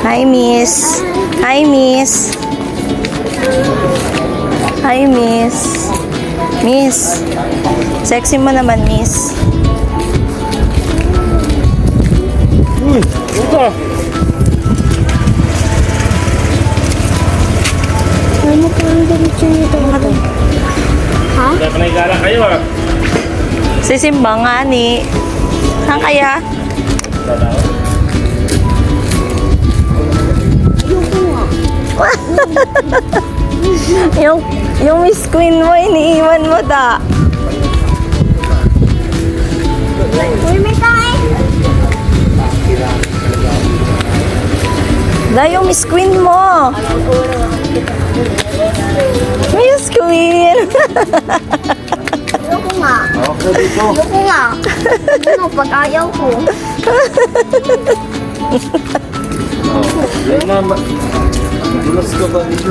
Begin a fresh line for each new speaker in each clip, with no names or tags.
Hi, Miss. Hi, Miss. Hi, Miss. Miss. Sexy mo naman, Miss.
Uy, ito.
Ano po ang damit siya nito? Ha?
Kaya panay-gara kayo ah.
Sisimba nga ni. Saan kaya? yung Miss Queen mo, iniiwan mo da.
Uy, may kain!
Da, yung Miss Queen mo. Miss Queen.
Ayoko nga.
Ako dito.
Ayoko nga. Ano, pag ayaw ko.
Yan na. Dulas ka ba dito?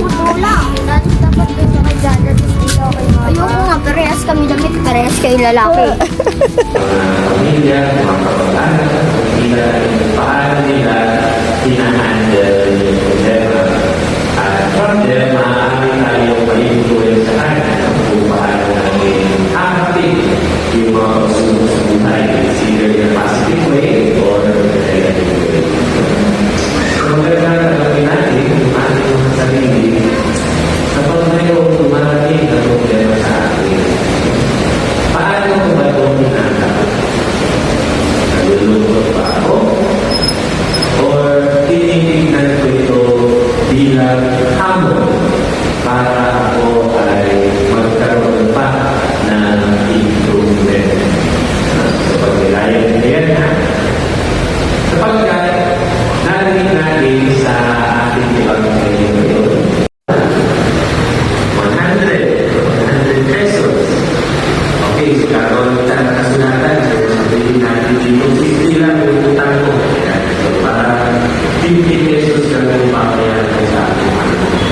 Wala. Dapat doon sa kay Jana, tapos dito kay Mama. Ayoko nga, parehas kami damit, parehas kayo lalaki.
Pamilya, mga kapag-anak, nila, paano nila hinahandle yung problema. At from there, maaari tayong ma-influence sa kanya kung paano natin haharapin yung mga pagsubok sa buhay, either in a positive way or in a negative way. So, maganda gagawin natin kung ating mga sarili kapag mayroong dumarating na problema sa atin. Paano ko ba ito hinahanda? Nalulungkot ba ako? Or tinitignan ko ito bilang hamon para ako ay magkaroon pa ng improvement. So pag nilayan nila yan na, sapagkat narinig natin sa ating ibang ngayon, 100 pesos. Okay, so karoon tayo na kasulatan. So, sabihin natin dito, 50 lang yung utang ko. So, para 50 pesos lang yung papayaran ko sa ating ano.